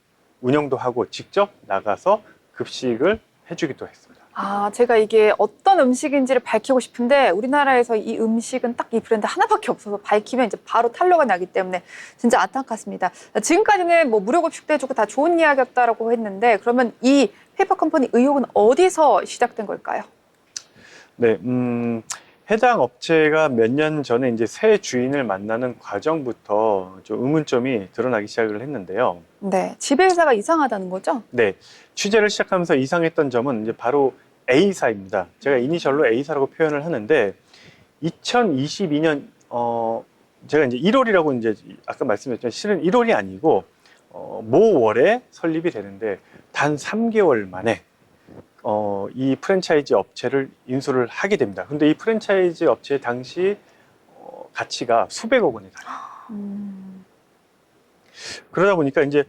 운영도 하고 직접 나가서 급식을 해주기도 했습니다. 아, 제가 이게 어떤 음식인지를 밝히고 싶은데 우리나라에서 이 음식은 딱 이 브랜드 하나밖에 없어서 밝히면 이제 바로 탄로가 나기 때문에 진짜 안타깝습니다. 지금까지는 뭐 무료 급식도 해주고 다 좋은 이야기였다라고 했는데 그러면 이 페이퍼 컴퍼니 의혹은 어디서 시작된 걸까요? 네, 해당 업체가 몇 년 전에 이제 새 주인을 만나는 과정부터 좀 의문점이 드러나기 시작을 했는데요. 네, 지배회사가 이상하다는 거죠? 네, 취재를 시작하면서 이상했던 점은 이제 바로 A사입니다. 제가 이니셜로 A사라고 표현을 하는데 2022년 제가 이제 1월이라고 이제 아까 말씀드렸지만 실은 1월이 아니고 모월에 설립이 되는데 단 3개월 만에 이 프랜차이즈 업체를 인수를 하게 됩니다. 근데 이 프랜차이즈 업체 당시 가치가 수백억 원이 달해요. 그러다 보니까 이제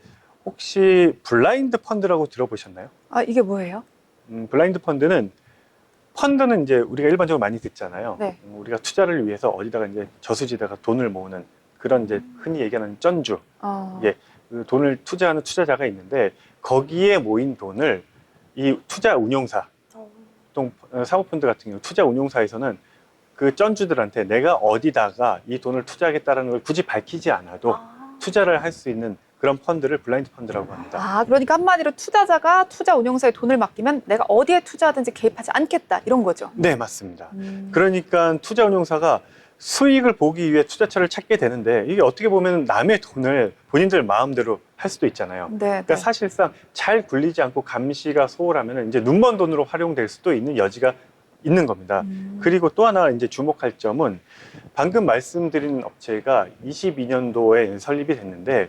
혹시 블라인드 펀드라고 들어보셨나요? 아, 이게 뭐예요? 블라인드 펀드는 이제 우리가 일반적으로 많이 듣잖아요. 네. 우리가 투자를 위해서 어디다가 이제 저수지다가 돈을 모으는 그런 이제 흔히 얘기하는 쩐주. 예, 그 돈을 투자하는 투자자가 있는데 거기에 모인 돈을 이 투자 운용사, 보통 사모펀드 같은 경우 투자 운용사에서는 그 쩐주들한테 내가 어디다가 이 돈을 투자하겠다는 걸 굳이 밝히지 않아도 투자를 할 수 있는 그런 펀드를 블라인드 펀드라고 합니다. 아, 그러니까 한마디로 투자자가 투자 운용사에 돈을 맡기면 내가 어디에 투자하든지 개입하지 않겠다 이런 거죠. 네, 맞습니다. 그러니까 투자 운용사가 수익을 보기 위해 투자처를 찾게 되는데 이게 어떻게 보면 남의 돈을 본인들 마음대로 할 수도 있잖아요. 네, 그러니까 네. 사실상 잘 굴리지 않고 감시가 소홀하면 이제 눈먼 돈으로 활용될 수도 있는 여지가 있는 겁니다. 그리고 또 하나 이제 주목할 점은 방금 말씀드린 업체가 22년도에 설립이 됐는데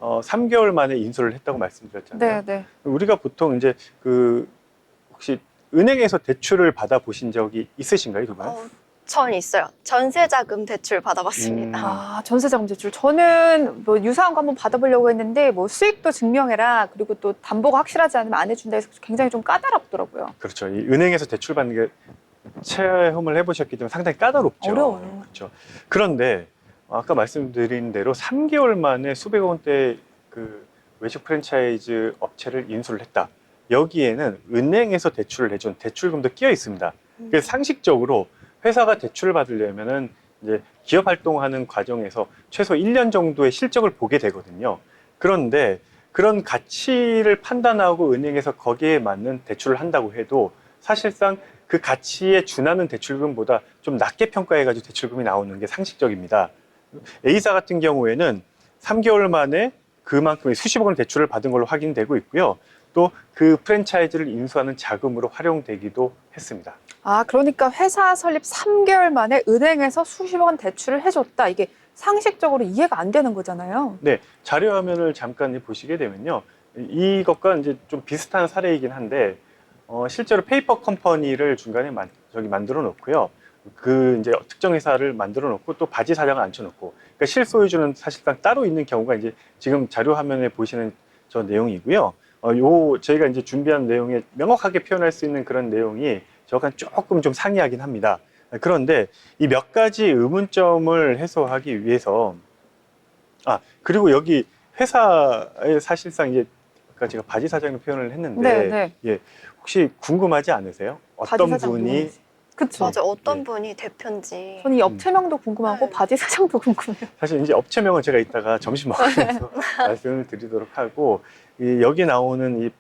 3개월 만에 인수를 했다고 말씀드렸잖아요. 네, 네. 우리가 보통 이제 혹시 은행에서 대출을 받아 보신 적이 있으신가요, 두 분? 전 있어요. 전세자금 대출 받아봤습니다. 아, 전세자금 대출. 저는 뭐 유사한 거 한번 받아보려고 했는데 뭐 수익도 증명해라. 그리고 또 담보가 확실하지 않으면 안 해준다 해서 굉장히 좀 까다롭더라고요. 그렇죠. 이 은행에서 대출 받는 게 체험을 해보셨기 때문에 상당히 까다롭죠. 어려워요. 그렇죠. 그런데 아까 말씀드린 대로 3개월 만에 수백억 원대 그 외식 프랜차이즈 업체를 인수를 했다. 여기에는 은행에서 대출을 해준 대출금도 끼어 있습니다. 그래서 상식적으로 회사가 대출을 받으려면은 이제 기업 활동하는 과정에서 최소 1년 정도의 실적을 보게 되거든요. 그런데 그런 가치를 판단하고 은행에서 거기에 맞는 대출을 한다고 해도 사실상 그 가치에 준하는 대출금보다 좀 낮게 평가해가지고 대출금이 나오는 게 상식적입니다. A사 같은 경우에는 3개월 만에 그만큼의 수십억 원 대출을 받은 걸로 확인되고 있고요. 또 그 프랜차이즈를 인수하는 자금으로 활용되기도 했습니다. 아, 그러니까 회사 설립 3개월 만에 은행에서 수십억 원 대출을 해줬다. 이게 상식적으로 이해가 안 되는 거잖아요. 네, 자료 화면을 잠깐 보시게 되면요. 이것과 이제 좀 비슷한 사례이긴 한데, 실제로 페이퍼 컴퍼니를 중간에 만들어 놓고요. 그 이제 특정 회사를 만들어 놓고 또 바지 사장을 앉혀놓고, 그러니까 실소유주는 사실상 따로 있는 경우가 이제 지금 자료 화면에 보시는 저 내용이고요. 저희가 이제 준비한 내용에 명확하게 표현할 수 있는 그런 내용이 저간 조금 좀 상이하긴 합니다. 그런데 이 몇 가지 의문점을 해소하기 위해서, 그리고 여기 회사에 사실상 이제 아까 제가 바지 사장으로 표현을 했는데, 네, 네. 예, 혹시 궁금하지 않으세요? 어떤 바지 사장 분이 누군지. 그쵸. 맞아, 어떤 네. 분이 대표인지. 저는 이 업체명도 궁금하고 네. 바지 사장도 궁금해요. 사실 이제 업체명은 제가 이따가 점심 먹으면서 말씀을 드리도록 하고 여기 나오는 이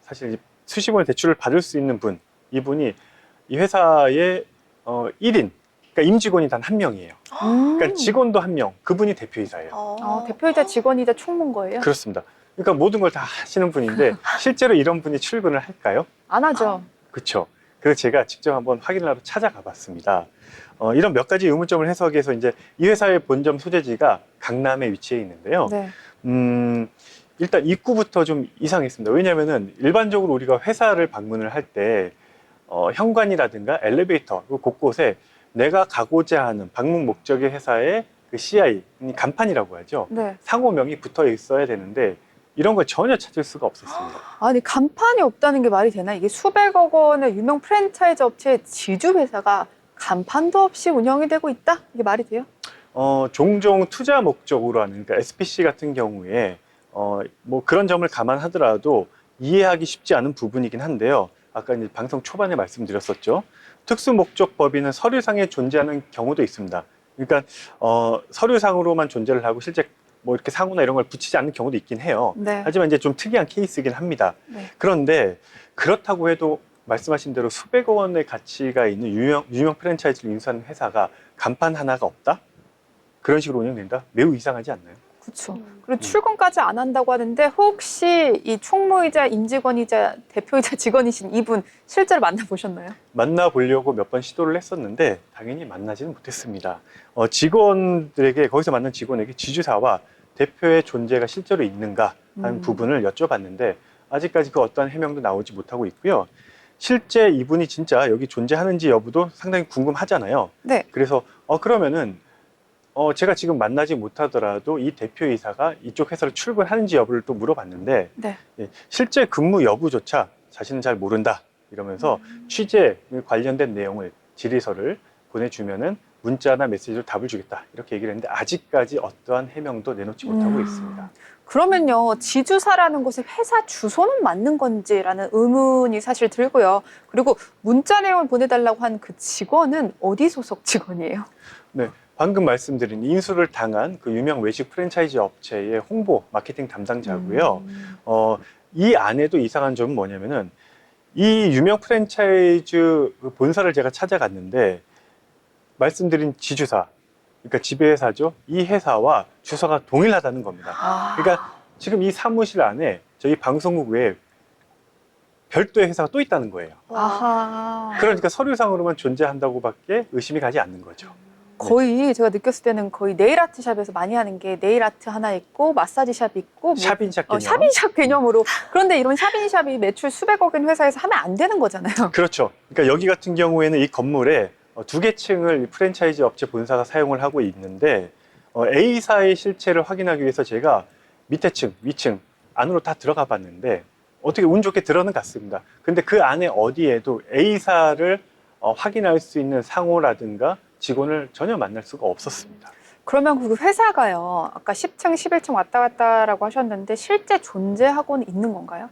사실 수십 원의 대출을 받을 수 있는 분 이분이 이 회사의 1인 그러니까 임직원이 단 한 명이에요. 그러니까 직원도 한 명, 그분이 대표이사예요. 대표이자 직원이자 총무인 거예요? 그렇습니다. 그러니까 모든 걸 다 하시는 분인데 실제로 이런 분이 출근을 할까요? 안 하죠. 그렇죠. 그래서 제가 직접 한번 확인을 하러 찾아가 봤습니다. 이런 몇 가지 의문점을 해소하기 위해서 이제 이 회사의 본점 소재지가 강남에 위치해 있는데요. 네. 일단 입구부터 좀 이상했습니다. 왜냐하면은 일반적으로 우리가 회사를 방문을 할 때 현관이라든가 엘리베이터 그 곳곳에 내가 가고자 하는 방문 목적의 회사의 그 CI 간판이라고 하죠. 네. 상호명이 붙어 있어야 되는데 이런 걸 전혀 찾을 수가 없었습니다. 아니 간판이 없다는 게 말이 되나? 이게 수백억 원의 유명 프랜차이즈 업체의 지주 회사가 간판도 없이 운영이 되고 있다? 이게 말이 돼요? 종종 투자 목적으로 하는 그러니까 SPC 같은 경우에 뭐 그런 점을 감안하더라도 이해하기 쉽지 않은 부분이긴 한데요. 아까 이제 방송 초반에 말씀드렸었죠. 특수 목적 법인은 서류상에 존재하는 경우도 있습니다. 그러니까 서류상으로만 존재를 하고 실제 뭐 이렇게 상호나 이런 걸 붙이지 않는 경우도 있긴 해요. 네. 하지만 이제 좀 특이한 케이스이긴 합니다. 네. 그런데 그렇다고 해도 말씀하신 대로 수백억 원의 가치가 있는 유명 프랜차이즈를 인수하는 회사가 간판 하나가 없다? 그런 식으로 운영된다? 매우 이상하지 않나요? 그렇죠. 그리고 출근까지 안 한다고 하는데 혹시 이 총무이자 임직원이자 대표이자 직원이신 이분 실제로 만나보셨나요? 만나보려고 몇 번 시도를 했었는데 당연히 만나지는 못했습니다. 직원들에게 거기서 만난 직원에게 지주사와 대표의 존재가 실제로 있는가 하는 부분을 여쭤봤는데 아직까지 그 어떠한 해명도 나오지 못하고 있고요. 실제 이분이 진짜 여기 존재하는지 여부도 상당히 궁금하잖아요. 네. 그래서 그러면은 제가 지금 만나지 못하더라도 이 대표이사가 이쪽 회사를 출근하는지 여부를 또 물어봤는데 네. 실제 근무 여부조차 자신은 잘 모른다 이러면서 취재 관련된 내용을 질의서를 보내주면은 문자나 메시지로 답을 주겠다 이렇게 얘기를 했는데 아직까지 어떠한 해명도 내놓지 못하고 있습니다. 그러면요, 지주사라는 곳에 회사 주소는 맞는 건지라는 의문이 사실 들고요. 그리고 문자 내용을 보내달라고 한 그 직원은 어디 소속 직원이에요? 네, 방금 말씀드린 인수를 당한 그 유명 외식 프랜차이즈 업체의 홍보 마케팅 담당자고요. 이 안에도 이상한 점은 뭐냐면은 이 유명 프랜차이즈 본사를 제가 찾아갔는데 말씀드린 지주사, 그러니까 지배회사죠. 이 회사와 주소가 동일하다는 겁니다. 그러니까 지금 이 사무실 안에 저희 방송국 외에 별도의 회사가 또 있다는 거예요. 아하. 그러니까 서류상으로만 존재한다고밖에 의심이 가지 않는 거죠. 거의 제가 느꼈을 때는 거의 네일 아트 샵에서 많이 하는 게 네일 아트 하나 있고 마사지 샵 있고 뭐 샵인샵 개념. 샵인샵 개념으로. 그런데 이런 샵인샵이 매출 수백억인 회사에서 하면 안 되는 거잖아요. 그렇죠. 그러니까 여기 같은 경우에는 이 건물에 2개 층을 프랜차이즈 업체 본사가 사용을 하고 있는데 A사의 실체를 확인하기 위해서 제가 밑에 층, 위층 안으로 다 들어가 봤는데 어떻게 운 좋게 들어는 갔습니다. 근데 그 안에 어디에도 A사를 확인할 수 있는 상호라든가 직원을 전혀 만날 수가 없었습니다. 그러면 그 회사가요, 아까 10층, 11층 왔다 갔다라고 하셨는데 실제 존재하고는 있는 건가요?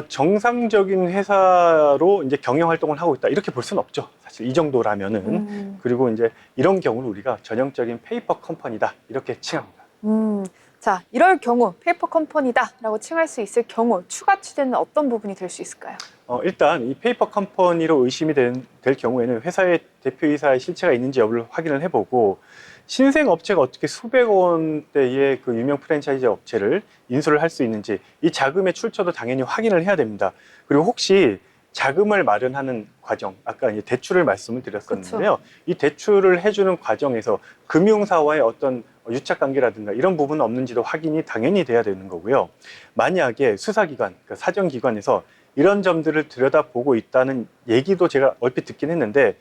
정상적인 회사로 이제 경영 활동을 하고 있다 이렇게 볼 수는 없죠. 사실 이 정도라면은. 그리고 이제 이런 경우를 우리가 전형적인 페이퍼 컴퍼니다 이렇게 칭합니다. 자, 이럴 경우 페이퍼 컴퍼니다라고 칭할 수 있을 경우 추가 취재는 어떤 부분이 될 수 있을까요? 일단 이 페이퍼 컴퍼니로 의심이 될 경우에는 회사의 대표이사의 실체가 있는지 여부를 확인을 해보고 신생 업체가 어떻게 수백 원대의 그 유명 프랜차이즈 업체를 인수를 할 수 있는지 이 자금의 출처도 당연히 확인을 해야 됩니다. 그리고 혹시 자금을 마련하는 과정, 아까 이제 대출을 말씀을 드렸었는데요. 이 대출을 해주는 과정에서 금융사와의 어떤 유착관계라든가 이런 부분은 없는지도 확인이 당연히 돼야 되는 거고요. 만약에 수사기관, 그러니까 사정기관에서 이런 점들을 들여다보고 있다는 얘기도 제가 얼핏 듣긴 했는데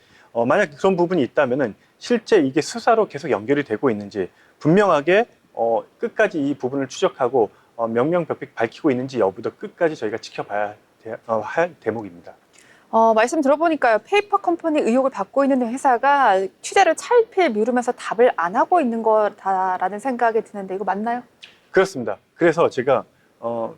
만약 그런 부분이 있다면은 실제 이게 수사로 계속 연결이 되고 있는지 분명하게 끝까지 이 부분을 추적하고 명명백백 밝히고 있는지 여부도 끝까지 저희가 지켜봐야 할 대목입니다. 말씀 들어보니까요, 페이퍼 컴퍼니 의혹을 받고 있는 회사가 취재를 차일피일 미루면서 답을 안 하고 있는 거다라는 생각이 드는데 이거 맞나요? 그렇습니다. 그래서 제가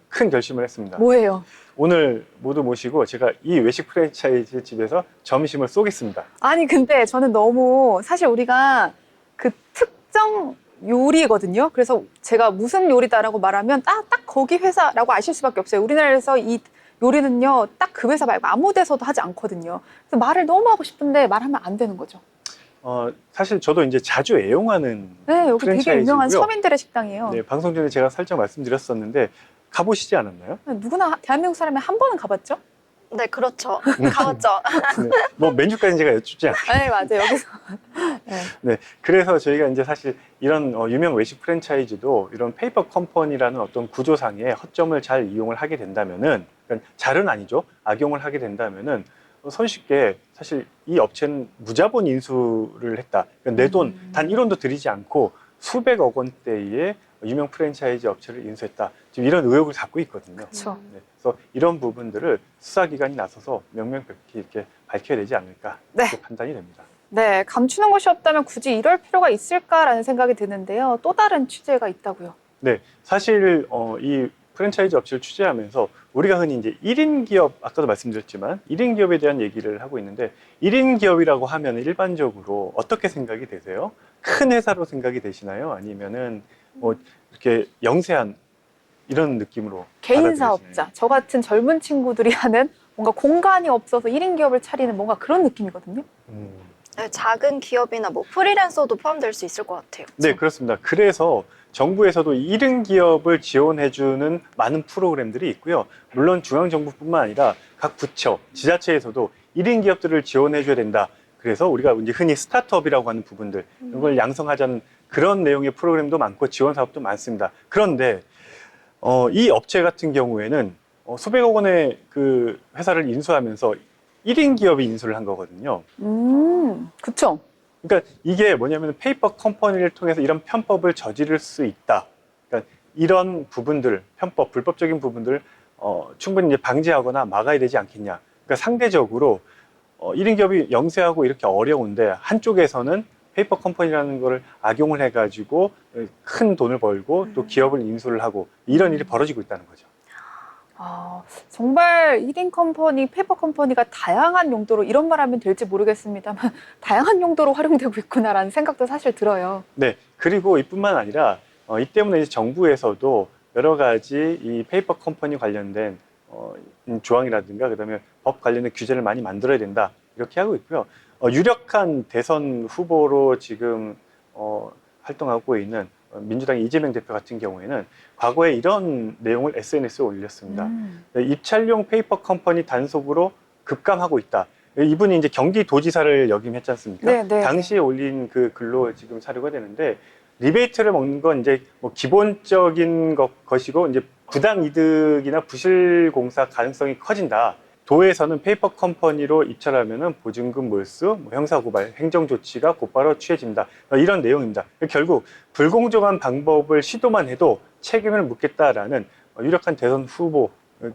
큰 결심을 했습니다. 뭐예요? 오늘 모두 모시고 제가 이 외식 프랜차이즈 집에서 점심을 쏘겠습니다. 아니 근데 저는 너무 사실 우리가 그 특정 요리거든요. 그래서 제가 무슨 요리다라고 말하면 딱 거기 회사라고 아실 수밖에 없어요. 우리나라에서 이 요리는요, 딱 그 회사 말고 아무 데서도 하지 않거든요. 그래서 말을 너무 하고 싶은데 말하면 안 되는 거죠. 사실 저도 이제 자주 애용하는 네, 여기 되게 유명한 프랜차이즈고요. 서민들의 식당이에요. 네, 방송 전에 제가 살짝 말씀드렸었는데 가보시지 않았나요? 누구나 대한민국 사람이 한 번은 가봤죠? 네, 그렇죠. 가봤죠. 네, 뭐 메뉴까지는 제가 여쭙지 않아요. 네, 맞아요. 여기서. 네. 네, 그래서 저희가 이제 사실 이런 유명 외식 프랜차이즈도 이런 페이퍼 컴퍼니라는 어떤 구조상의 허점을 잘 이용을 하게 된다면은, 그러니까 잘은 아니죠. 악용을 하게 된다면은 손쉽게 사실 이 업체는 무자본 인수를 했다. 그러니까 내 돈 단 1원도 들이지 않고 수백억 원대의 유명 프랜차이즈 업체를 인수했다. 지금 이런 의혹을 갖고 있거든요. 그렇죠. 네, 그래서 이런 부분들을 수사기관이 나서서 명명백히 이렇게 밝혀야 되지 않을까 네. 이렇게 판단이 됩니다. 네, 감추는 것이 없다면 굳이 이럴 필요가 있을까라는 생각이 드는데요. 또 다른 취재가 있다고요. 네, 사실 이 프랜차이즈 업체를 취재하면서 우리가 흔히 이제 1인 기업, 아까도 말씀드렸지만 1인 기업에 대한 얘기를 하고 있는데 1인 기업이라고 하면 일반적으로 어떻게 생각이 되세요? 큰 회사로 생각이 되시나요? 아니면은 뭐 이렇게 영세한 이런 느낌으로 개인 받아들이시나요? 사업자, 저 같은 젊은 친구들이 하는 뭔가 공간이 없어서 1인 기업을 차리는 뭔가 그런 느낌이거든요. 네, 작은 기업이나 뭐 프리랜서도 포함될 수 있을 것 같아요. 네, 그렇습니다. 그래서 정부에서도 1인 기업을 지원해주는 많은 프로그램들이 있고요. 물론 중앙정부뿐만 아니라 각 부처, 지자체에서도 1인 기업들을 지원해줘야 된다. 그래서 우리가 이제 흔히 스타트업이라고 하는 부분들, 이걸 양성하자는 그런 내용의 프로그램도 많고 지원 사업도 많습니다. 그런데 이 업체 같은 경우에는 수백억 원의 그 회사를 인수하면서 1인 기업이 인수를 한 거거든요. 그쵸. 그러니까 이게 뭐냐면 페이퍼 컴퍼니를 통해서 이런 편법을 저지를 수 있다. 그러니까 이런 부분들, 편법, 불법적인 부분들을 충분히 이제 방지하거나 막아야 되지 않겠냐. 그러니까 상대적으로 1인 기업이 영세하고 이렇게 어려운데 한쪽에서는 페이퍼 컴퍼니라는 거를 악용을 해가지고 큰 돈을 벌고 또 기업을 인수를 하고 이런 일이 벌어지고 있다는 거죠. 정말 1인 컴퍼니, 페이퍼 컴퍼니가 다양한 용도로 이런 말 하면 될지 모르겠습니다만 다양한 용도로 활용되고 있구나라는 생각도 사실 들어요. 네, 그리고 이뿐만 아니라 이 때문에 이제 정부에서도 여러 가지 이 페이퍼 컴퍼니 관련된 조항이라든가 그다음에 법 관련된 규제를 많이 만들어야 된다 이렇게 하고 있고요. 유력한 대선 후보로 지금 활동하고 있는 민주당의 이재명 대표 같은 경우에는 과거에 이런 내용을 SNS에 올렸습니다. 입찰용 페이퍼 컴퍼니 단속으로 급감하고 있다. 이분이 이제 경기도지사를 역임했지 않습니까? 네, 네. 당시에 올린 그 글로 지금 사료가 되는데 리베이트를 먹는 건 이제 뭐 기본적인 것이고 이제 부당 이득이나 부실 공사 가능성이 커진다. 도에서는 페이퍼 컴퍼니로 입찰하면은 보증금 몰수, 형사고발, 행정조치가 곧바로 취해진다. 이런 내용입니다. 결국 불공정한 방법을 시도만 해도 책임을 묻겠다라는 유력한 대선 후보,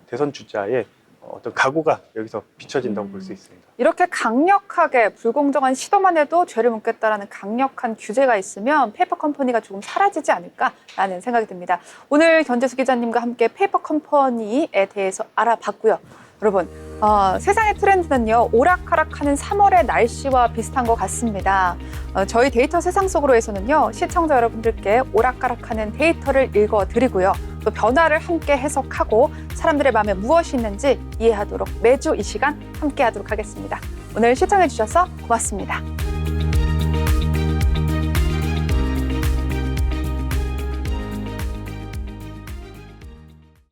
대선 주자의 어떤 각오가 여기서 비춰진다고 볼 수 있습니다. 이렇게 강력하게 불공정한 시도만 해도 죄를 묻겠다라는 강력한 규제가 있으면 페이퍼 컴퍼니가 조금 사라지지 않을까라는 생각이 듭니다. 오늘 견재수 기자님과 함께 페이퍼 컴퍼니에 대해서 알아봤고요. 여러분, 세상의 트렌드는요, 오락가락하는 3월의 날씨와 비슷한 것 같습니다. 저희 데이터 세상 속으로에서는요, 시청자 여러분들께 오락가락하는 데이터를 읽어드리고요. 또 변화를 함께 해석하고 사람들의 마음에 무엇이 있는지 이해하도록 매주 이 시간 함께 하도록 하겠습니다. 오늘 시청해주셔서 고맙습니다.